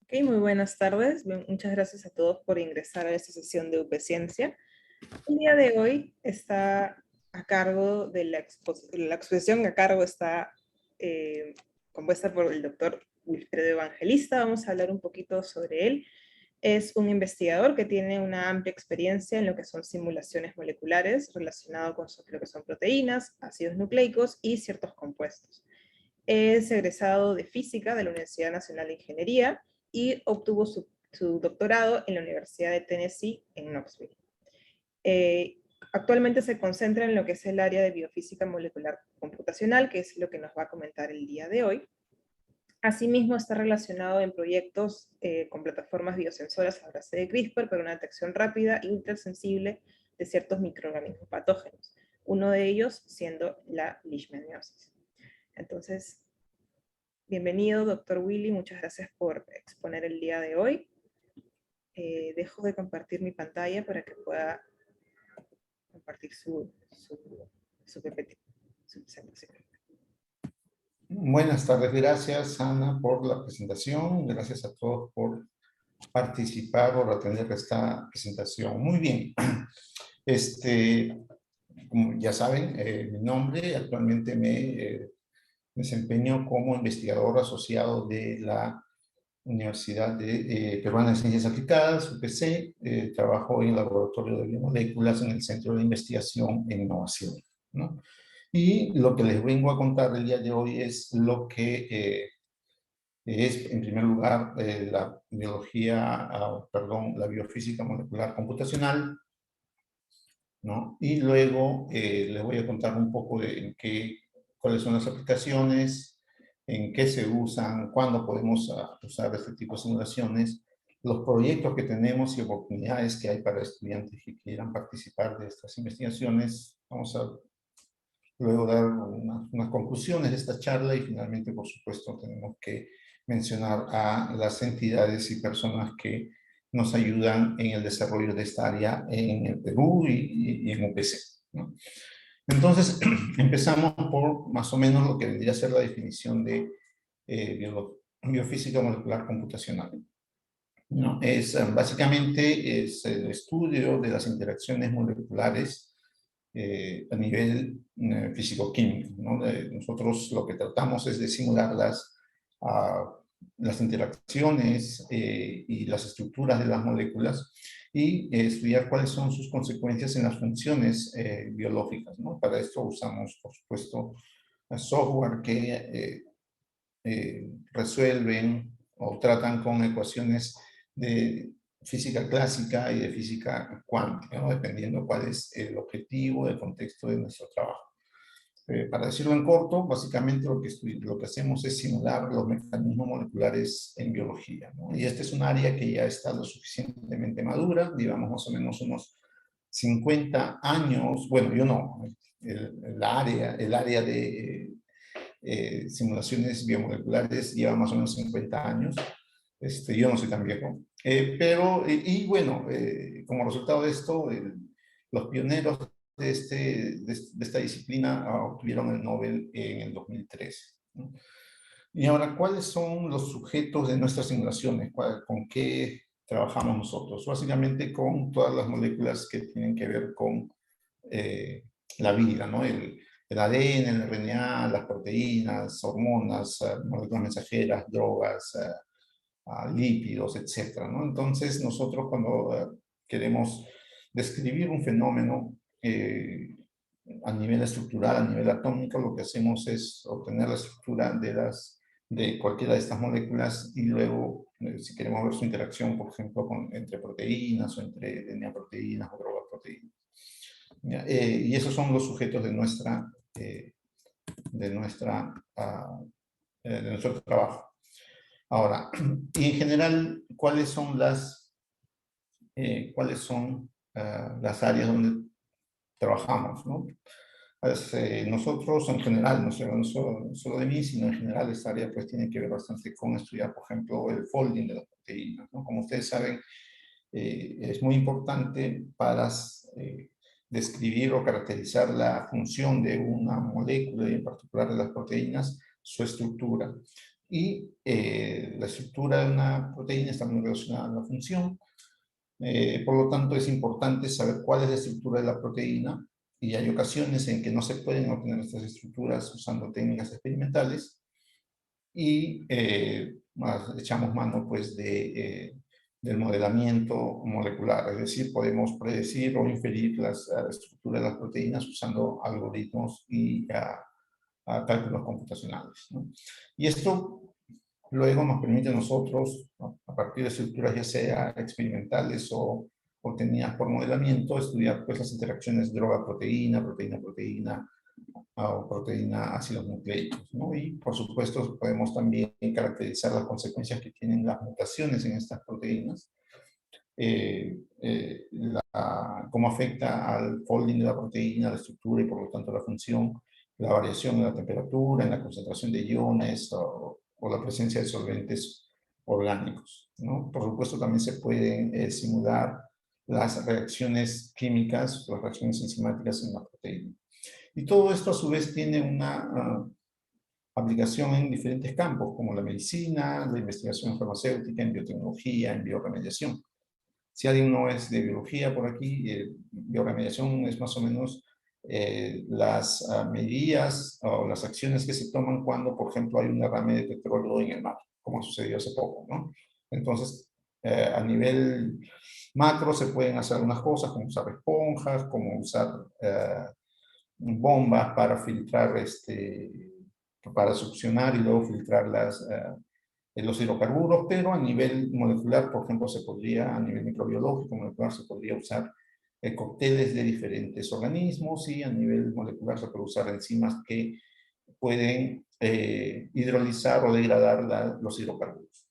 Ok, muy buenas tardes. Muchas gracias a todos por ingresar a esta sesión de UP Ciencia. El día de hoy está a cargo de la exposición a cargo está eh, compuesta por el doctor Wilfredo Evangelista. Vamos a hablar un poquito sobre él. Es un investigador que tiene una amplia experiencia en lo que son simulaciones moleculares relacionado con lo que son proteínas, ácidos nucleicos y ciertos compuestos. Es egresado de física de la Universidad Nacional de Ingeniería y obtuvo su doctorado en la Universidad de Tennessee en Knoxville. Eh, Actualmente se concentra en lo que es el área de biofísica molecular computacional, que es lo que nos va a comentar el día de hoy. Asimismo, está relacionado en proyectos con plataformas biosensoras a base de CRISPR para una detección rápida e ultrasensible de ciertos microorganismos patógenos, uno de ellos siendo la leishmaniasis. Entonces, bienvenido, doctor Willy, muchas gracias por exponer el día de hoy. Dejo de compartir mi pantalla para que pueda compartir su PPT, su presentación. Buenas tardes, gracias Ana por la presentación, gracias a todos por participar o atender esta presentación. Muy bien, como ya saben, mi nombre, actualmente me desempeño como investigador asociado de la Universidad Peruana de Ciencias Aplicadas, UPC, trabajo en el Laboratorio de Biomoléculas en el Centro de Investigación e Innovación, ¿no? Y lo que les vengo a contar el día de hoy es lo que es, en primer lugar, la biología, perdón, la biofísica molecular computacional, ¿no? Y luego les voy a contar un poco de cuáles son las aplicaciones, en qué se usan, cuándo podemos usar este tipo de simulaciones, los proyectos que tenemos y oportunidades que hay para estudiantes que quieran participar de estas investigaciones. Vamos a luego dar unas conclusiones de esta charla y finalmente, por supuesto, tenemos que mencionar a las entidades y personas que nos ayudan en el desarrollo de esta área en el Perú y en UPC, ¿no? Entonces, empezamos por más o menos lo que vendría a ser la definición de biofísica molecular computacional, ¿no? Básicamente es el estudio de las interacciones moleculares a nivel físico-químico, ¿no? Nosotros lo que tratamos es de simular las interacciones y las estructuras de las moléculas y estudiar cuáles son sus consecuencias en las funciones biológicas, ¿no? Para esto usamos, por supuesto, software que resuelven o tratan con ecuaciones de física clásica y de física cuántica, ¿no? Dependiendo cuál es el objetivo, el contexto de nuestro trabajo. Para decirlo en corto, básicamente lo que hacemos es simular los mecanismos moleculares en biología, ¿no? Y esta es un área que ya está lo suficientemente madura, digamos más o menos unos 50 años, bueno, yo no, el área de simulaciones biomoleculares lleva más o menos 50 años. Yo no soy tan viejo. Y bueno, como resultado de esto, los pioneros de esta disciplina obtuvieron el Nobel en el 2013, ¿no? Y ahora, ¿cuáles son los sujetos de nuestras simulaciones? ¿Con qué trabajamos nosotros? Básicamente con todas las moléculas que tienen que ver con la vida, ¿no? El ADN, el RNA, las proteínas, hormonas, moléculas mensajeras, drogas, lípidos, etcétera, ¿no? Entonces, nosotros cuando queremos describir un fenómeno a nivel estructural, a nivel atómico, lo que hacemos es obtener la estructura de cualquiera de estas moléculas y luego, si queremos ver su interacción, por ejemplo, entre proteínas o entre DNA-proteínas o drogas-proteínas. Y esos son los sujetos de nuestro trabajo. Ahora, y en general, cuáles son las áreas donde trabajamos, ¿no? Pues, nosotros en general, no solo de mí, sino en general esta área pues tiene que ver bastante con estudiar, por ejemplo, el folding de las proteínas, ¿no? Como ustedes saben, es muy importante para describir o caracterizar la función de una molécula y en particular de las proteínas, su estructura. Y la estructura de una proteína está muy relacionada a la función. Por lo tanto, es importante saber cuál es la estructura de la proteína, y hay ocasiones en que no se pueden obtener estas estructuras usando técnicas experimentales, y echamos mano pues del modelamiento molecular, es decir, podemos predecir o inferir las estructuras de las proteínas usando algoritmos y cálculos computacionales, ¿no? Y esto luego nos permite a nosotros, ¿no?, a partir de estructuras ya sea experimentales o obtenidas por modelamiento, estudiar pues las interacciones droga-proteína, proteína-proteína o proteína-ácidos nucleicos, ¿no? Y por supuesto podemos también caracterizar las consecuencias que tienen las mutaciones en estas proteínas, cómo afecta al folding de la proteína, la estructura y por lo tanto la función, la variación en la temperatura, en la concentración de iones o la presencia de solventes orgánicos, ¿no? Por supuesto también se pueden simular las reacciones químicas, las reacciones enzimáticas en la proteína. Y todo esto a su vez tiene una aplicación en diferentes campos, como la medicina, la investigación farmacéutica, en biotecnología, en bioremediación. Si alguien no es de biología por aquí, bioremediación es más o menos las medidas o las acciones que se toman cuando, por ejemplo, hay un derrame de petróleo en el mar, como sucedió hace poco, ¿no? Entonces, a nivel macro se pueden hacer algunas cosas, como usar esponjas, como usar bombas para filtrar, para succionar y luego filtrar los hidrocarburos, pero a nivel molecular, por ejemplo, a nivel microbiológico molecular, se podría usar cócteles de diferentes organismos, y a nivel molecular se puede usar enzimas que pueden hidrolizar o degradar los hidrocarburos,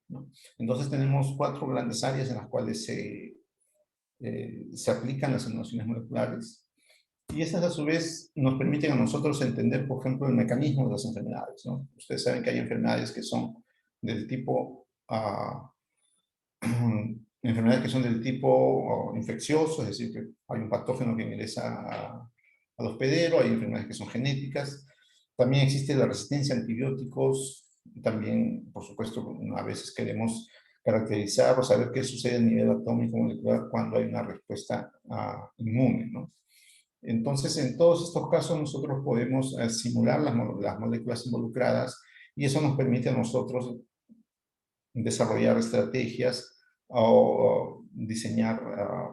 ¿no? Entonces tenemos 4 grandes áreas en las cuales se aplican las innovaciones moleculares. Y estas a su vez nos permiten a nosotros entender, por ejemplo, el mecanismo de las enfermedades, ¿no? Ustedes saben que hay enfermedades que son del tipo, enfermedades que son del tipo infeccioso, es decir, que hay un patógeno que ingresa al hospedero, hay enfermedades que son genéticas. También existe la resistencia a antibióticos. También, por supuesto, a veces queremos caracterizar o saber qué sucede a nivel atómico molecular cuando hay una respuesta inmune, ¿no? Entonces, en todos estos casos nosotros podemos simular las moléculas involucradas, y eso nos permite a nosotros desarrollar estrategias o diseñar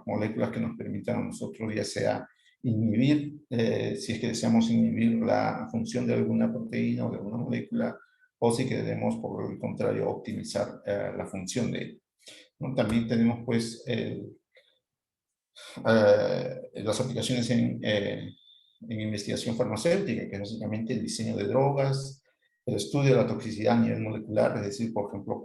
moléculas que nos permitan a nosotros ya sea inhibir, si es que deseamos inhibir la función de alguna proteína o de alguna molécula, o si queremos, por el contrario, optimizar la función de ella, ¿no? También tenemos pues las aplicaciones en investigación farmacéutica, que es básicamente el diseño de drogas, el estudio de la toxicidad a nivel molecular, es decir, por ejemplo,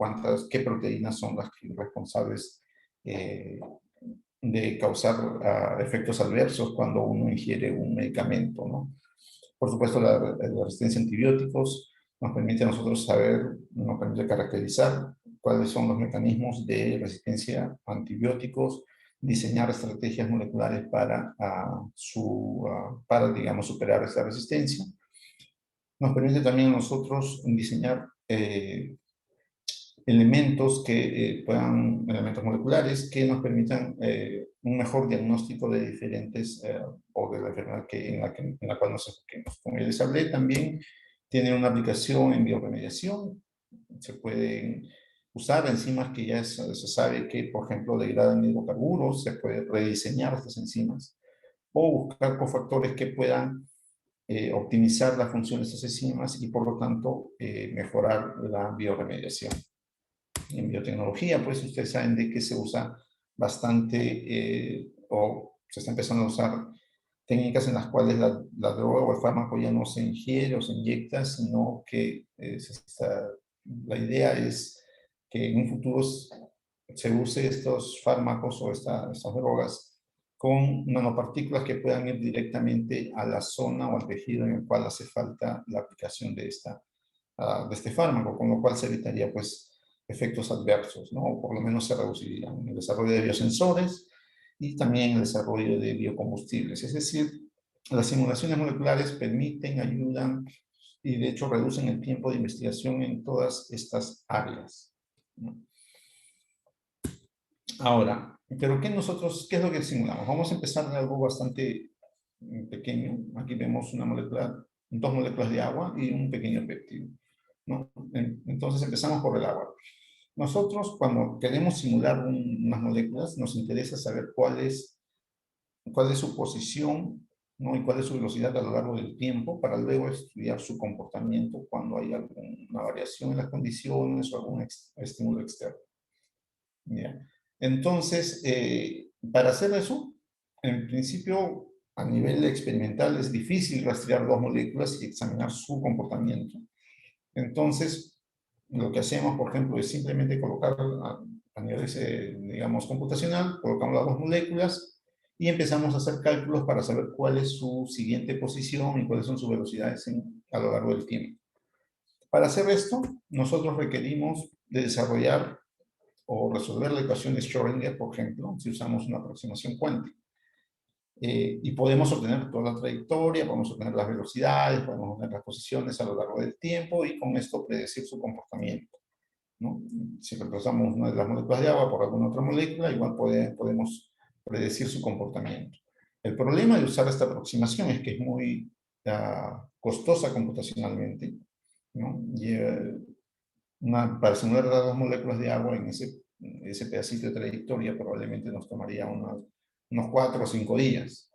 qué proteínas son las responsables de causar efectos adversos cuando uno ingiere un medicamento, ¿no? Por supuesto, la resistencia a antibióticos nos permite a nosotros saber, nos permite caracterizar cuáles son los mecanismos de resistencia a antibióticos, diseñar estrategias moleculares para, digamos, superar esta resistencia. Nos permite también a nosotros diseñar elementos moleculares que nos permitan un mejor diagnóstico de diferentes, o de la enfermedad en la cual nos enfoquemos. Como ya les hablé, también tiene una aplicación en bioremediación. Se pueden usar enzimas que ya se sabe que, por ejemplo, degradan hidrocarburos. Se puede rediseñar estas enzimas o buscar cofactores que puedan optimizar la función de estas enzimas y, por lo tanto, mejorar la bioremediación. En biotecnología, pues ustedes saben de que se usa bastante, o se está empezando a usar técnicas en las cuales la droga o el fármaco ya no se ingiere o se inyecta, sino que la idea es que en un futuro se use estos fármacos o estas drogas con nanopartículas que puedan ir directamente a la zona o al tejido en el cual hace falta la aplicación de este fármaco, con lo cual se evitaría pues efectos adversos, ¿no? O por lo menos se reducirían el desarrollo de biosensores y también el desarrollo de biocombustibles. Es decir, las simulaciones moleculares permiten, ayudan y de hecho reducen el tiempo de investigación en todas estas áreas, ¿no? Ahora, pero ¿qué es lo que simulamos? Vamos a empezar de algo bastante pequeño. Aquí vemos una molécula, dos moléculas de agua y un pequeño péptido, ¿no? Entonces empezamos por el agua. Nosotros, cuando queremos simular unas moléculas, nos interesa saber cuál es su posición, ¿no? Y cuál es su velocidad a lo largo del tiempo, para luego estudiar su comportamiento cuando hay alguna variación en las condiciones o algún estímulo externo. ¿Ya? Entonces, para hacer eso, en principio, a nivel experimental, es difícil rastrear dos moléculas y examinar su comportamiento. Entonces, lo que hacemos, por ejemplo, es simplemente colocar a nivel, digamos, computacional, colocamos las dos moléculas y empezamos a hacer cálculos para saber cuál es su siguiente posición y cuáles son sus velocidades a lo largo del tiempo. Para hacer esto, nosotros requerimos de desarrollar o resolver la ecuación de Schrödinger, por ejemplo, si usamos una aproximación cuántica. Y podemos obtener toda la trayectoria, podemos obtener las velocidades, podemos obtener las posiciones a lo largo del tiempo y con esto predecir su comportamiento, ¿no? Si reemplazamos una de las moléculas de agua por alguna otra molécula, igual podemos predecir su comportamiento. El problema de usar esta aproximación es que es muy costosa computacionalmente, ¿no? Para simular las dos moléculas de agua en ese pedacito de trayectoria probablemente nos tomaría unos 4 o 5 días,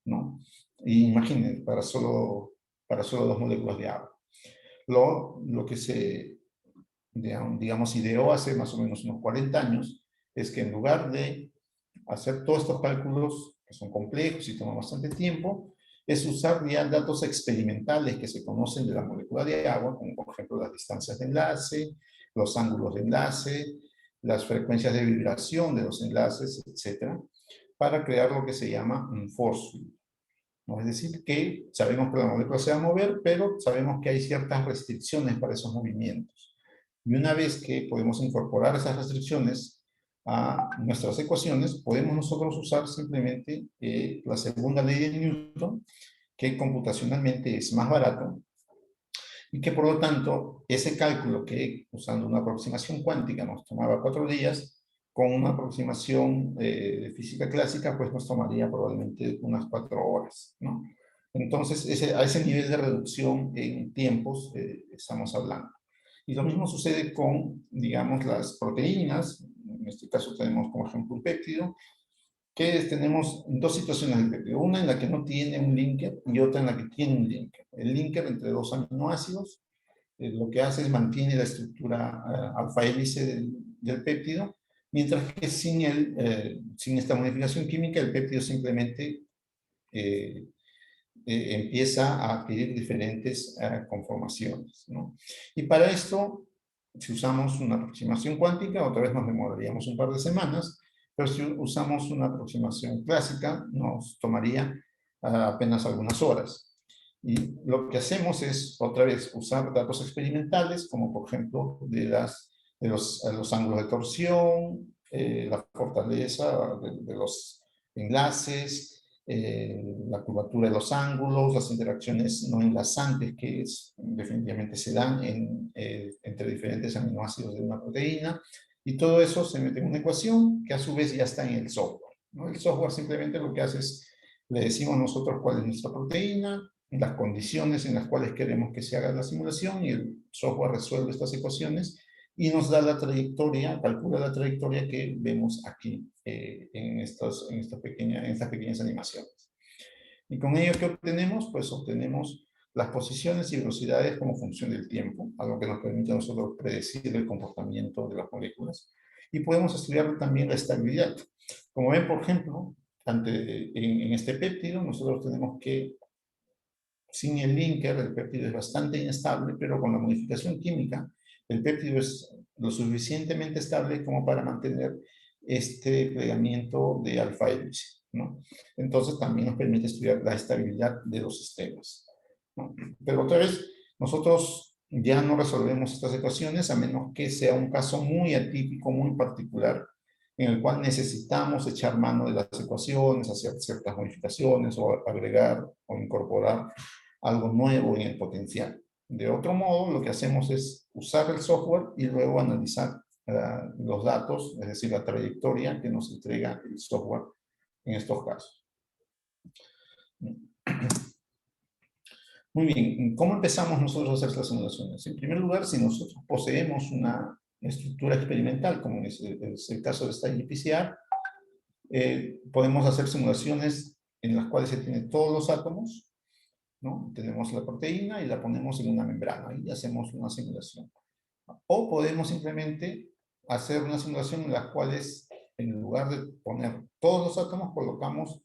¿no? Y imaginen, para solo dos moléculas de agua. Lo que se, digamos, ideó hace más o menos unos 40 años es que en lugar de hacer todos estos cálculos, que son complejos y toman bastante tiempo, es usar ya datos experimentales que se conocen de la molécula de agua, como por ejemplo las distancias de enlace, los ángulos de enlace, las frecuencias de vibración de los enlaces, etcétera, para crear lo que se llama un force field, ¿no? Es decir, que sabemos que la molécula se va a mover, pero sabemos que hay ciertas restricciones para esos movimientos. Y una vez que podemos incorporar esas restricciones a nuestras ecuaciones, podemos nosotros usar simplemente la segunda ley de Newton, que computacionalmente es más barato, y que por lo tanto ese cálculo que usando una aproximación cuántica nos tomaba 4 días, con una aproximación de física clásica pues nos tomaría probablemente unas 4 horas, ¿no? Entonces a ese nivel de reducción en tiempos estamos hablando. Y lo mismo sucede con, digamos, las proteínas. En este caso tenemos como ejemplo un péptido, que tenemos dos situaciones del péptido. Una en la que no tiene un linker y otra en la que tiene un linker. El linker entre dos aminoácidos lo que hace es mantiene la estructura alfa hélice del péptido, mientras que sin esta modificación química el péptido simplemente empieza a adquirir diferentes conformaciones, ¿no? Y para esto, si usamos una aproximación cuántica, otra vez nos demoraríamos un par de semanas, pero si usamos una aproximación clásica, nos tomaría apenas algunas horas. Y lo que hacemos es, otra vez, usar datos experimentales, como por ejemplo los ángulos de torsión, la fortaleza de los enlaces, la curvatura de los ángulos, las interacciones no enlazantes que definitivamente se dan entre diferentes aminoácidos de una proteína, y todo eso se mete en una ecuación que a su vez ya está en el software, ¿no? El software simplemente lo que hace es, le decimos nosotros cuál es nuestra proteína, las condiciones en las cuales queremos que se haga la simulación, y el software resuelve estas ecuaciones y nos da la trayectoria, calcula la trayectoria que vemos aquí en estas pequeñas animaciones. Y con ello, ¿qué obtenemos? Pues obtenemos las posiciones y velocidades como función del tiempo, algo que nos permite a nosotros predecir el comportamiento de las moléculas. Y podemos estudiar también la estabilidad. Como ven, por ejemplo, en este péptido, nosotros tenemos que, sin el linker, el péptido es bastante inestable, pero con la modificación química, el péptido es lo suficientemente estable como para mantener este plegamiento de alfa hélice, ¿no? Entonces también nos permite estudiar la estabilidad de los sistemas, ¿no? Pero otra vez, nosotros ya no resolvemos estas ecuaciones a menos que sea un caso muy atípico, muy particular, en el cual necesitamos echar mano de las ecuaciones, hacer ciertas modificaciones o agregar o incorporar algo nuevo en el potencial, De otro modo, lo que hacemos es usar el software y luego analizar los datos, es decir, la trayectoria que nos entrega el software en estos casos. Muy bien, ¿cómo empezamos nosotros a hacer estas simulaciones? En primer lugar, si nosotros poseemos una estructura experimental, como es el caso de esta GPCR, podemos hacer simulaciones en las cuales se tienen todos los átomos, ¿no? Tenemos la proteína y la ponemos en una membrana y hacemos una simulación. O podemos simplemente hacer una simulación en las cuales, en lugar de poner todos los átomos, colocamos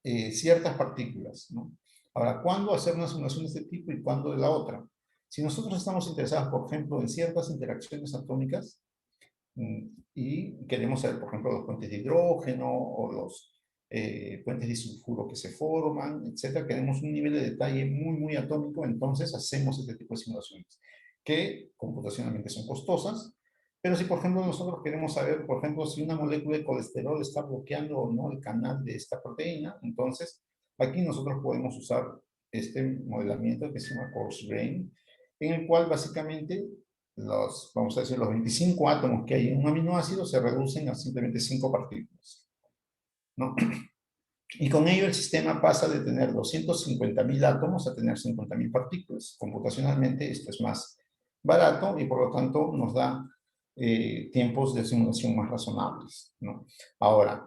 ciertas partículas, ¿no? Ahora, ¿cuándo hacer una simulación de este tipo y cuándo de la otra? Si nosotros estamos interesados, por ejemplo, en ciertas interacciones atómicas y queremos saber, por ejemplo, los puentes de hidrógeno o los puentes de sulfuro que se forman, etcétera, queremos un nivel de detalle muy, muy atómico, entonces hacemos este tipo de simulaciones que computacionalmente son costosas, pero si, por ejemplo, nosotros queremos saber, por ejemplo, si una molécula de colesterol está bloqueando o no el canal de esta proteína, entonces aquí nosotros podemos usar este modelamiento que se llama coarse-grained, en el cual básicamente vamos a decir, los 25 átomos que hay en un aminoácido se reducen a simplemente 5 partículas, ¿no? Y con ello el sistema pasa de tener 250.000 átomos a tener 50.000 partículas. Computacionalmente esto es más barato y por lo tanto nos da tiempos de simulación más razonables, ¿no? Ahora,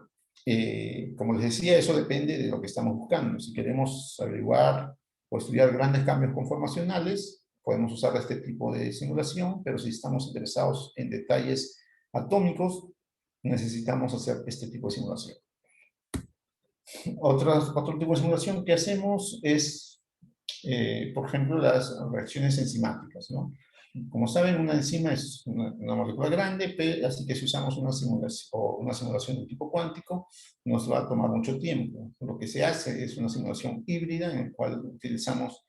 como les decía, eso depende de lo que estamos buscando. Si queremos averiguar o estudiar grandes cambios conformacionales, podemos usar este tipo de simulación, pero si estamos interesados en detalles atómicos, necesitamos hacer este tipo de simulación. Otro tipo de simulación que hacemos es, por ejemplo, las reacciones enzimáticas, ¿no? Como saben, una enzima es una molécula grande, así que si usamos una simulación de tipo cuántico, nos va a tomar mucho tiempo. Lo que se hace es una simulación híbrida en la cual utilizamos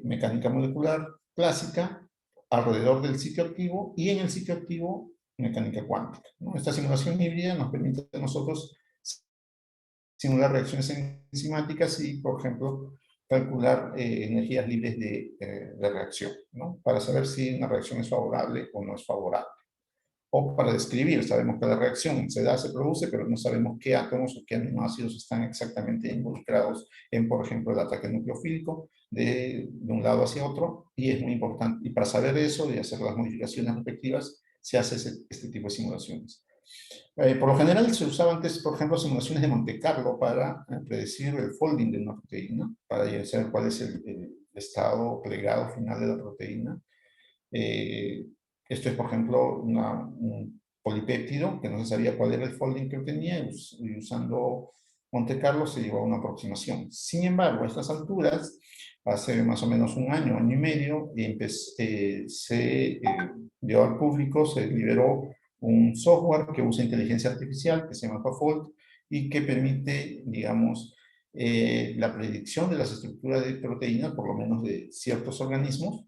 mecánica molecular clásica alrededor del sitio activo y en el sitio activo mecánica cuántica, ¿no? Esta simulación híbrida nos permite a nosotros simular reacciones enzimáticas y, por ejemplo, calcular energías libres de reacción, ¿no? Para saber si una reacción es favorable o no es favorable. O para describir, sabemos que la reacción se da, se produce, pero no sabemos qué átomos o qué aminoácidos están exactamente involucrados en, por ejemplo, el ataque nucleofílico de un lado hacia otro, y es muy importante. Y para saber eso y hacer las modificaciones respectivas, se hace este tipo de simulaciones. Por lo general se usaban antes, por ejemplo, simulaciones de Monte Carlo para predecir el folding de una proteína, para saber cuál es el estado plegado final de la proteína. Esto es, por ejemplo, un polipéptido que no se sabía cuál era el folding que tenía y usando Monte Carlo se llegó a una aproximación. Sin embargo, a estas alturas, hace más o menos un año, año y medio, se dio al público, se liberó un software que usa inteligencia artificial que se llama AlphaFold y que permite, digamos, la predicción de las estructuras de proteínas, por lo menos de ciertos organismos,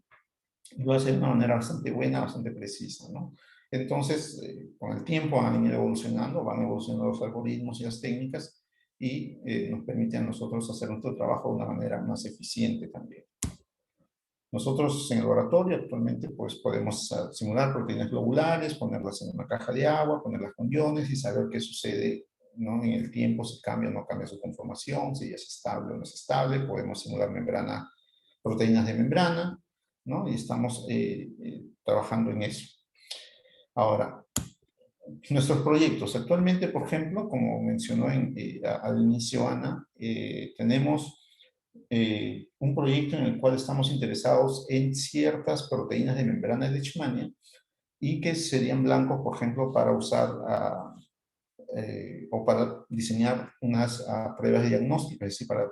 lo hace de una manera bastante buena, bastante precisa, ¿no? Entonces, con el tiempo han ido evolucionando, van evolucionando los algoritmos y las técnicas y nos permiten a nosotros hacer nuestro trabajo de una manera más eficiente también. Nosotros en el laboratorio actualmente pues podemos simular proteínas globulares, ponerlas en una caja de agua, ponerlas con iones y saber qué sucede, ¿no? En el tiempo, si cambia o no cambia su conformación, si es estable o no es estable. Podemos simular proteínas de membrana, ¿no? Y estamos trabajando en eso. Ahora, nuestros proyectos. Actualmente, por ejemplo, como mencionó al inicio Ana, tenemos un proyecto en el cual estamos interesados en ciertas proteínas de membrana de Leishmania y que serían blancos, por ejemplo, para usar o para diseñar unas pruebas de diagnóstico, es decir, para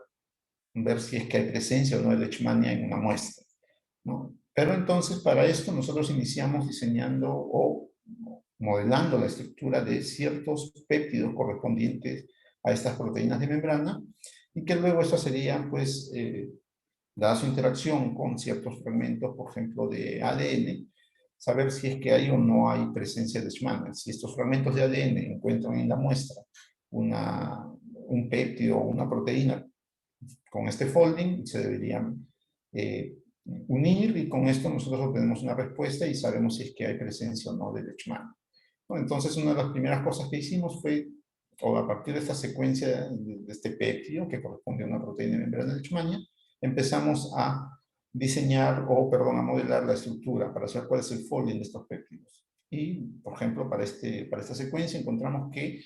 ver si es que hay presencia o no de Leishmania en una muestra, ¿no? Pero entonces, para esto, nosotros iniciamos diseñando o modelando la estructura de ciertos péptidos correspondientes a estas proteínas de membrana y que luego estas serían, pues, dada su interacción con ciertos fragmentos, por ejemplo, de ADN, saber si es que hay o no hay presencia de Leishmania. Si estos fragmentos de ADN encuentran en la muestra un péptido o una proteína con este folding, se deberían unir y con esto nosotros obtenemos una respuesta y sabemos si es que hay presencia o no de Leishmania. ¿No? Entonces, una de las primeras cosas que hicimos fue, o a partir de esta secuencia de este péptido, que corresponde a una proteína de membrana de Leishmania, empezamos a diseñar, o perdón, a modelar la estructura para saber cuál es el folding de estos péptidos. Y, por ejemplo, para esta secuencia encontramos que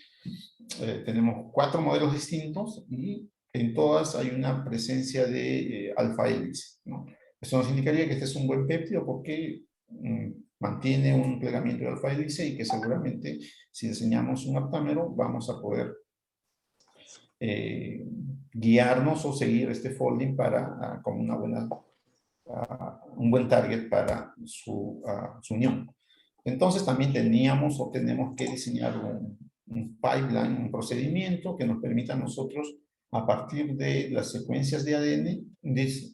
tenemos 4 modelos distintos y en todas hay una presencia de alfa hélice, ¿no? Esto nos indicaría que este es un buen péptido porque mantiene un plegamiento de alfa hélice y que seguramente si diseñamos un aptámero vamos a poder guiarnos o seguir este folding para como una buena, un buen target para su unión. Entonces también teníamos o tenemos que diseñar un pipeline, un procedimiento que nos permita a nosotros, a partir de las secuencias de ADN,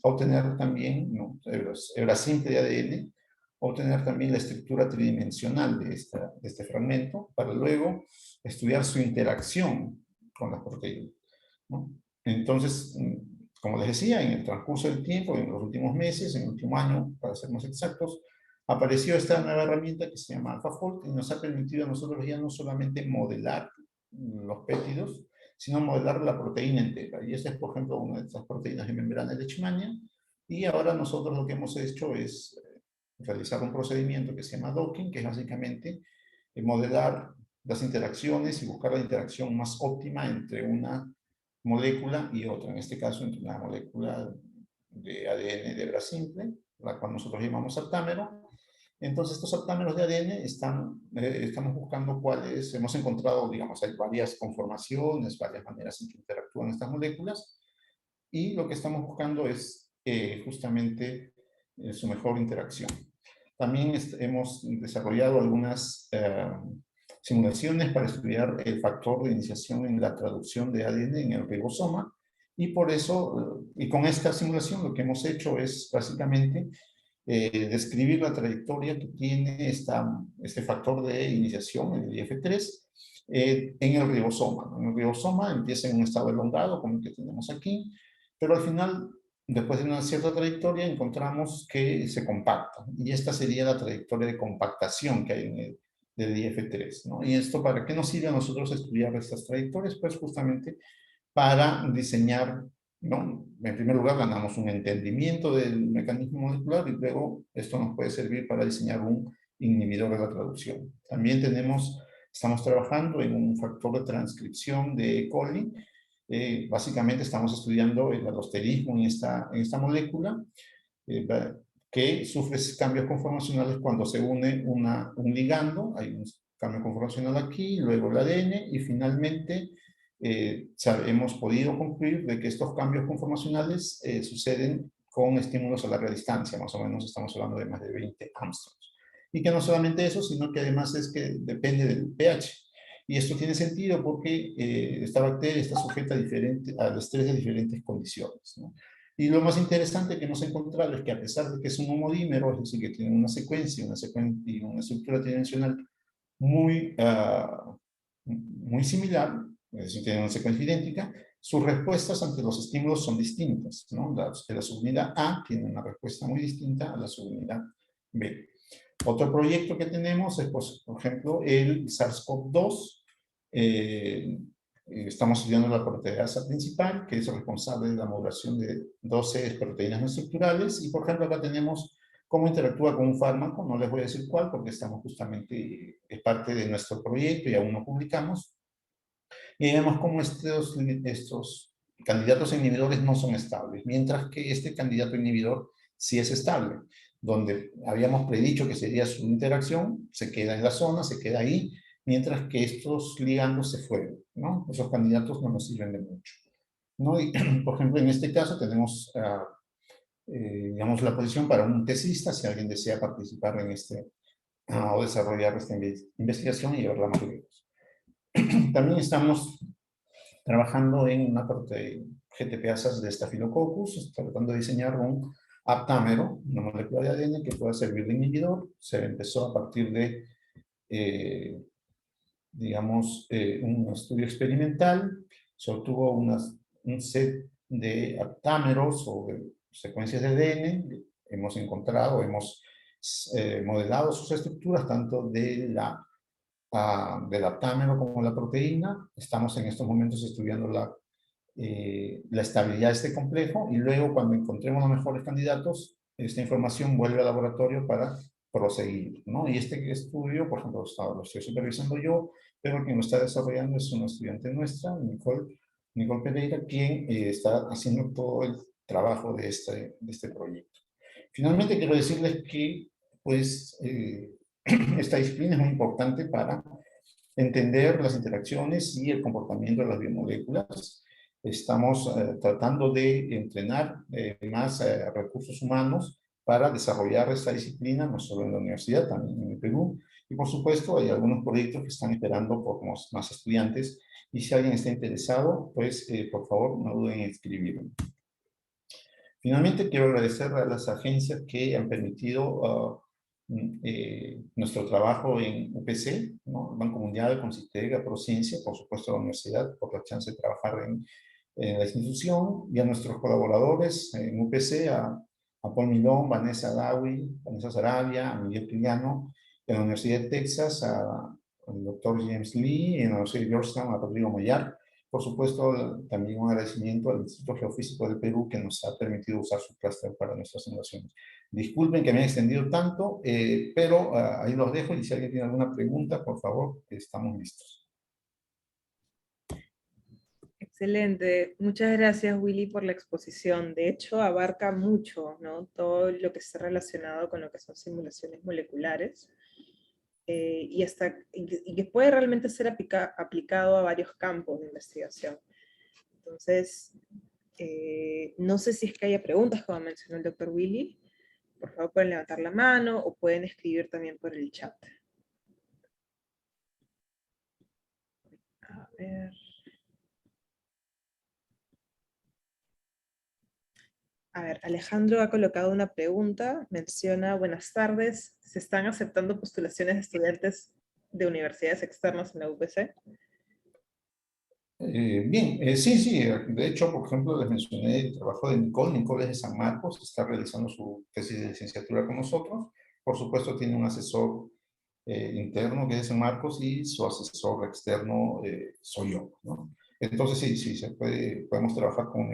obtener también, ¿no?, hebras simples de ADN, obtener también la estructura tridimensional de este fragmento, para luego estudiar su interacción con las proteínas, ¿no? Entonces, como les decía, en el transcurso del tiempo, en los últimos meses, en el último año, para ser más exactos, apareció esta nueva herramienta que se llama AlphaFold y nos ha permitido a nosotros ya no solamente modelar los péptidos, sino modelar la proteína entera. Y esta es, por ejemplo, una de estas proteínas de membrana de Leishmania. Y ahora nosotros lo que hemos hecho es realizar un procedimiento que se llama docking, que es básicamente modelar las interacciones y buscar la interacción más óptima entre una molécula y otra. En este caso, entre una molécula de ADN de hebra simple, la cual nosotros llamamos aptámero. Entonces, estos aptámeros de ADN estamos buscando cuáles, hemos encontrado, digamos, hay varias conformaciones, varias maneras en que interactúan estas moléculas, y lo que estamos buscando es justamente su mejor interacción. También hemos desarrollado algunas simulaciones para estudiar el factor de iniciación en la traducción de ADN en el ribosoma, y por eso, y con esta simulación lo que hemos hecho es básicamente describir la trayectoria que tiene este factor de iniciación, el IF3, en el ribosoma. En el ribosoma empieza en un estado elongado, como el que tenemos aquí, pero al final, después de una cierta trayectoria, encontramos que se compacta. Y esta sería la trayectoria de compactación que hay en el del IF3, ¿no? ¿Y esto para qué nos sirve a nosotros estudiar estas trayectorias? Pues justamente para diseñar, ¿no? En primer lugar, ganamos un entendimiento del mecanismo molecular y luego esto nos puede servir para diseñar un inhibidor de la traducción. También estamos trabajando en un factor de transcripción de E. coli. Básicamente estamos estudiando el alosterismo en esta molécula, que sufre cambios conformacionales cuando se une un ligando. Hay un cambio conformacional aquí, luego el ADN, y finalmente hemos podido concluir de que estos cambios conformacionales suceden con estímulos a larga distancia, más o menos estamos hablando de más de 20 angstroms. Y que no solamente eso, sino que además es que depende del pH. Y esto tiene sentido porque esta bacteria está sujeta al estrés de diferentes condiciones, ¿no? Y lo más interesante que hemos encontrado es que a pesar de que es un homodímero, es decir, que tiene una secuencia y una estructura tridimensional muy, muy similar, es decir, tienen una secuencia idéntica, sus respuestas ante los estímulos son distintas, ¿no? La subunidad A tiene una respuesta muy distinta a la subunidad B. Otro proyecto que tenemos es, pues, por ejemplo, el SARS-CoV-2. Estamos estudiando la proteasa principal, que es responsable de la modulación de 12 proteínas no estructurales, y por ejemplo acá tenemos cómo interactúa con un fármaco. No les voy a decir cuál porque estamos justamente, es parte de nuestro proyecto y aún no publicamos, y vemos cómo estos candidatos a inhibidores no son estables, mientras que este candidato inhibidor sí es estable. Donde habíamos predicho que sería su interacción, se queda en la zona, se queda ahí, mientras que estos ligandos se fueron, ¿no? Esos candidatos no nos sirven de mucho, ¿no? Y, por ejemplo, en este caso tenemos, digamos, la posición para un tesista, si alguien desea participar en o desarrollar esta investigación y llevarla más lejos. También estamos trabajando en una GTPasas de Staphylococcus, tratando de diseñar un aptámero, una molécula de ADN que pueda servir de inhibidor. Se empezó a partir de, digamos, un estudio experimental. Se obtuvo un set de aptámeros o de secuencias de ADN hemos encontrado, hemos modelado sus estructuras, tanto del aptámero como la proteína. Estamos en estos momentos estudiando la estabilidad de este complejo, y luego, cuando encontremos los mejores candidatos, esta información vuelve al laboratorio para proseguir, ¿no? Y este estudio, por ejemplo, lo estoy supervisando yo, pero quien lo está desarrollando es una estudiante nuestra, Nicole Pereira, quien está haciendo todo el trabajo de este proyecto. Finalmente, quiero decirles que, pues, esta disciplina es muy importante para entender las interacciones y el comportamiento de las biomoléculas. Estamos tratando de entrenar más recursos humanos para desarrollar esta disciplina, no solo en la universidad, también en el Perú. Y por supuesto, hay algunos proyectos que están esperando por más estudiantes. Y si alguien está interesado, pues por favor, no duden en escribirme. Finalmente, quiero agradecer a las agencias que han permitido nuestro trabajo en UPC, ¿no? El Banco Mundial, Concitega, Prociencia, por supuesto la universidad, por la chance de trabajar en la institución, y a nuestros colaboradores en UPC, a Paul Milón, Vanessa Dawi, Vanessa Sarabia, a Miguel Piliano, en la Universidad de Texas, al doctor James Lee, y en la Universidad de Georgetown, a Rodrigo Moyar. Por supuesto, también un agradecimiento al Instituto Geofísico del Perú, que nos ha permitido usar su clúster para nuestras simulaciones. Disculpen que me haya extendido tanto, pero ahí los dejo, y si alguien tiene alguna pregunta, por favor, estamos listos. Excelente. Muchas gracias, Willy, por la exposición. De hecho, abarca mucho, ¿no? Todo lo que está relacionado con lo que son simulaciones moleculares. Y que puede realmente ser aplicado a varios campos de investigación. Entonces, no sé si es que haya preguntas, como mencionó el doctor Willy. Por favor, pueden levantar la mano o pueden escribir también por el chat. A ver. A ver, Alejandro ha colocado una pregunta, menciona: buenas tardes, ¿se están aceptando postulaciones de estudiantes de universidades externas en la UPC? Bien, sí, de hecho, por ejemplo, les mencioné el trabajo de Nicole. Nicole es de San Marcos, está realizando su tesis de licenciatura con nosotros. Por supuesto, tiene un asesor interno que es de San Marcos, y su asesor externo soy yo, ¿no? Entonces, sí, podemos trabajar con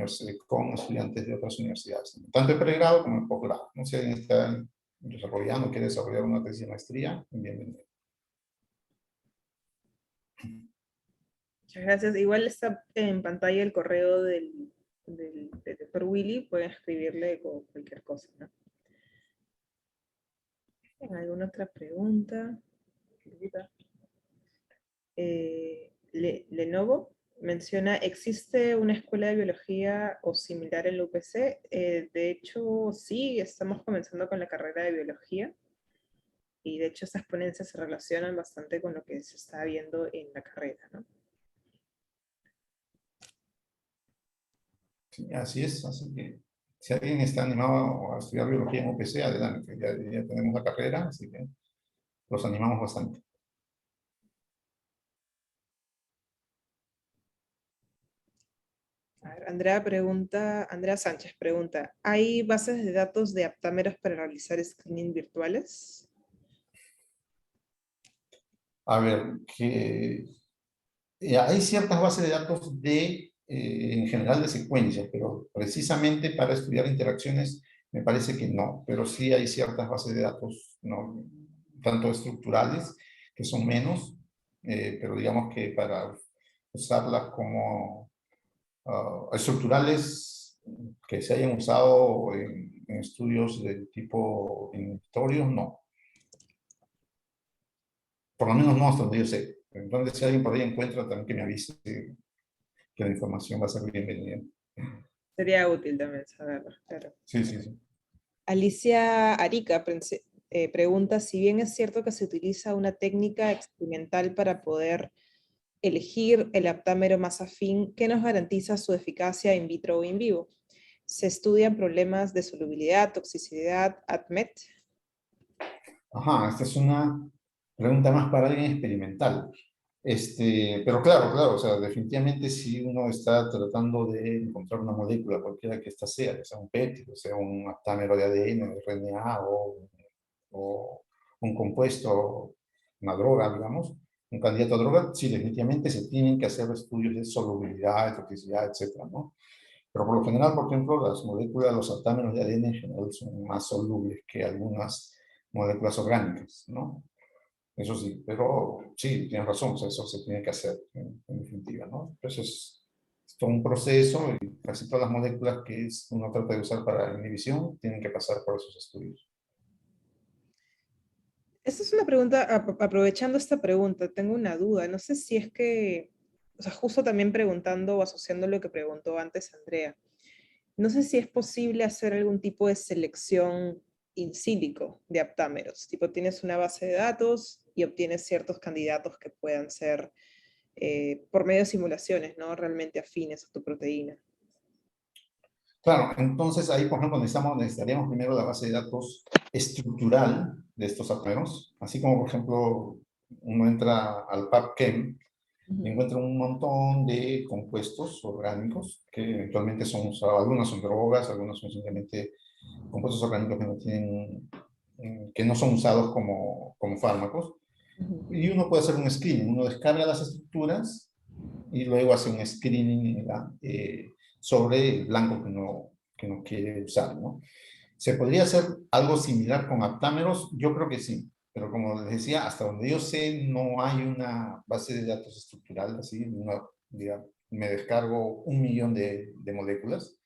estudiantes de otras universidades, tanto en pregrado como en posgrado, ¿no? Si alguien está desarrollando, quiere desarrollar una tesis de maestría, bienvenido. Muchas gracias. Igual está en pantalla el correo del doctor Willy, pueden escribirle con cualquier cosa, ¿no? ¿Alguna otra pregunta? Lenovo menciona: ¿existe una escuela de biología o similar en la UPC? De hecho, sí, estamos comenzando con la carrera de biología, y de hecho estas ponencias se relacionan bastante con lo que se está viendo en la carrera, ¿no? Sí, así es, así que si alguien está animado a estudiar biología en UPC, adelante, ya tenemos la carrera, así que los animamos bastante. A ver, Andrea Sánchez pregunta: ¿hay bases de datos de aptámeros para realizar screening virtuales? A ver, hay ciertas bases de datos en general de secuencias, pero precisamente para estudiar interacciones me parece que no, pero sí hay ciertas bases de datos, ¿no? Tanto estructurales, que son menos, pero digamos que para usarlas como estructurales que se hayan usado en estudios del tipo inhibitorios, no. Por lo menos no hasta donde yo sé. Entonces, si alguien por ahí encuentra, también que me avise que la información va a ser bienvenida. Sería útil también saberlo, claro. Sí. Alicia Arica pregunta: si bien es cierto que se utiliza una técnica experimental para poder elegir el aptámero más afín, ¿qué nos garantiza su eficacia in vitro o in vivo? ¿Se estudian problemas de solubilidad, toxicidad, ADMET? Ajá, esta es una pregunta más para alguien experimental. Pero claro, claro, o sea, definitivamente si uno está tratando de encontrar una molécula, cualquiera que ésta sea, que sea un péptido, sea un aptámero de ADN, de RNA o un compuesto, una droga, digamos, un candidato a droga, sí, definitivamente se tienen que hacer estudios de solubilidad, de toxicidad, etcétera, ¿no? Pero por lo general, por ejemplo, las moléculas, los aptámeros de ADN en general son más solubles que algunas moléculas orgánicas, ¿no? Eso sí, pero sí, tienes razón, o sea, eso se tiene que hacer en definitiva, ¿no? Entonces, es todo un proceso y casi todas las moléculas que uno trata de usar para inhibición tienen que pasar por esos estudios. Esta es una pregunta, aprovechando esta pregunta, tengo una duda. No sé si es que, o sea, justo también preguntando o asociando lo que preguntó antes Andrea, no sé si es posible hacer algún tipo de selección in silico de aptámeros. Tipo, tienes una base de datos y obtienes ciertos candidatos que puedan ser, por medio de simulaciones, ¿no? Realmente afines a tu proteína. Claro, entonces ahí, por ejemplo, necesitaríamos primero la base de datos estructural de estos aptámeros, así como, por ejemplo, uno entra al PubChem y Ujú. encuentra un montón de compuestos orgánicos que eventualmente son usados, algunos son drogas, algunos son simplemente compuestos orgánicos que no tienen, que no son usados como fármacos. Ujú. Y uno puede hacer un screening, uno descarga las estructuras y luego hace un screening sobre el blanco que no quiere usar, ¿no? ¿Se podría hacer algo similar con aptámeros? Yo creo que sí, pero como les decía, hasta donde yo sé, no hay una base de datos estructural, así, digamos, me descargo 1 millón de moléculas,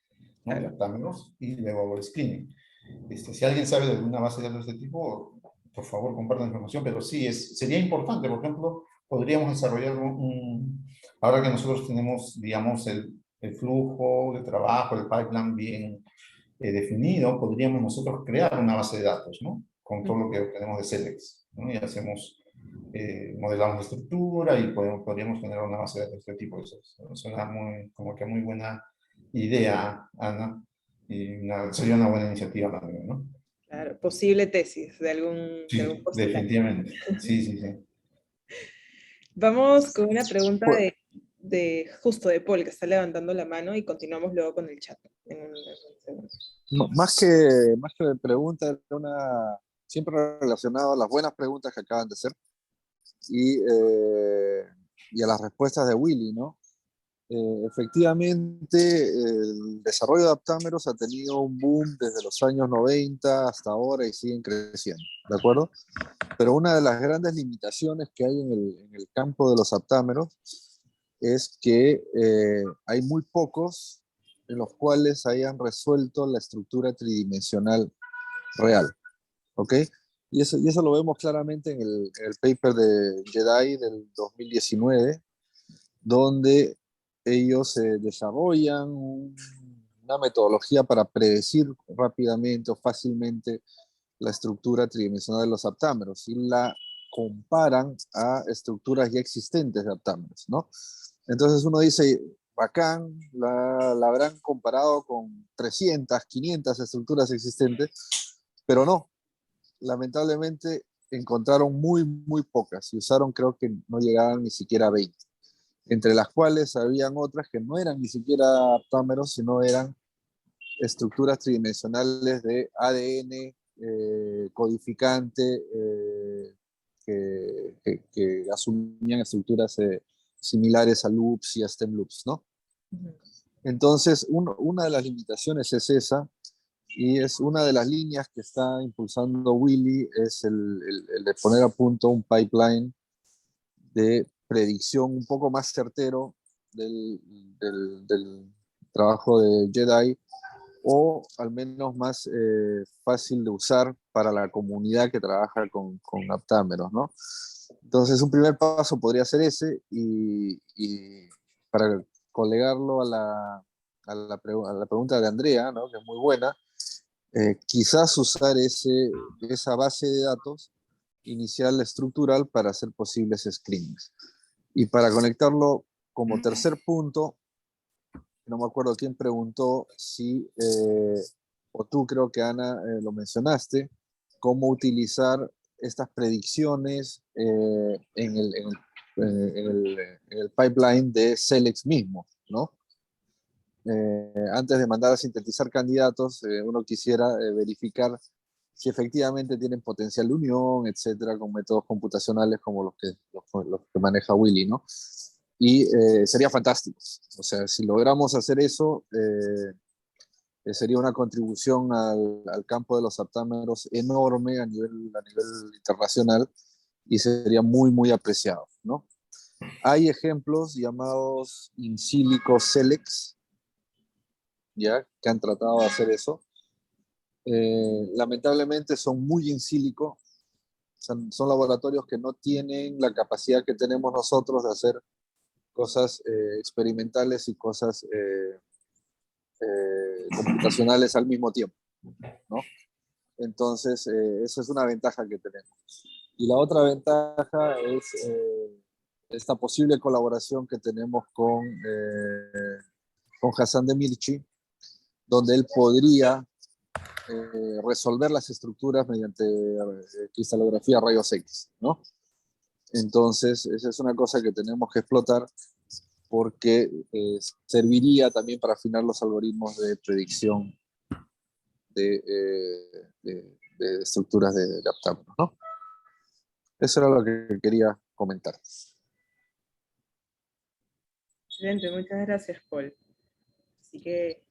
¿no? De Claro. aptámeros y luego hago el screening. Si alguien sabe de alguna base de datos de este tipo, por favor, compartan la información, pero sí, sería importante, por ejemplo, podríamos desarrollar ahora que nosotros tenemos, digamos, el flujo de trabajo, el pipeline bien definido, podríamos nosotros crear una base de datos, ¿no? Con todo lo que obtenemos de Celex, ¿no? Y hacemos, modelamos la estructura y podríamos generar una base de datos de este tipo. Eso suena como que muy buena idea, Ana, y sería una buena iniciativa también, ¿no? Claro, posible tesis de algún Sí, postulante. definitivamente. Sí, sí, sí. Vamos con una pregunta Pues, de justo de Paul, que está levantando la mano, y continuamos luego con el chat. más que pregunta, era siempre relacionado a las buenas preguntas que acaban de hacer y a las respuestas de Willy, ¿no? Efectivamente, el desarrollo de aptámeros ha tenido un boom desde los años 90 hasta ahora y siguen creciendo, ¿de acuerdo? Pero una de las grandes limitaciones que hay en el campo de los aptámeros es que hay muy pocos en los cuales hayan resuelto la estructura tridimensional real, ¿ok? Y eso lo vemos claramente en el paper de Jedi del 2019, donde ellos desarrollan una metodología para predecir rápidamente o fácilmente la estructura tridimensional de los aptámeros y la comparan a estructuras ya existentes de aptámeros, ¿no? Entonces uno dice, bacán, la habrán comparado con 300, 500 estructuras existentes, pero no, lamentablemente encontraron muy, muy pocas y usaron, creo que no llegaban ni siquiera a 20, entre las cuales habían otras que no eran ni siquiera aptámeros, sino eran estructuras tridimensionales de ADN codificante que asumían estructuras similares a loops y a stem loops, ¿no? Entonces, una de las limitaciones es esa, y es una de las líneas que está impulsando Willy, es el de poner a punto un pipeline de predicción un poco más certero del, del trabajo de Jedi, o al menos más fácil de usar para la comunidad que trabaja con aptámeros, ¿no? Entonces, un primer paso podría ser ese, y para colegarlo a la pregunta de Andrea, ¿no? Que es muy buena, quizás usar esa base de datos inicial estructural para hacer posibles screens. Y para conectarlo como tercer punto, no me acuerdo quién preguntó si, o tú creo que Ana lo mencionaste, cómo utilizar estas predicciones en el en el pipeline de Celex mismo, ¿no? Antes de mandar a sintetizar candidatos, uno quisiera verificar si efectivamente tienen potencial de unión, etcétera, con métodos computacionales como los que maneja Willy, ¿no? Y sería fantástico. O sea, si logramos hacer eso, sería una contribución al campo de los aptámeros enorme a nivel internacional y sería muy, muy apreciado, ¿no? Hay ejemplos llamados in silico Celex, ¿ya? Que han tratado de hacer eso. Lamentablemente son muy in silico, son laboratorios que no tienen la capacidad que tenemos nosotros de hacer cosas experimentales y cosas computacionales al mismo tiempo, ¿no? Entonces, esa es una ventaja que tenemos. Y la otra ventaja es esta posible colaboración que tenemos con Hassan Demirci, donde él podría resolver las estructuras mediante cristalografía rayos X, ¿no? Entonces, esa es una cosa que tenemos que explotar porque serviría también para afinar los algoritmos de predicción de estructuras de aptámeros, ¿no? Eso era lo que quería comentar. Excelente, muchas gracias, Paul. Así que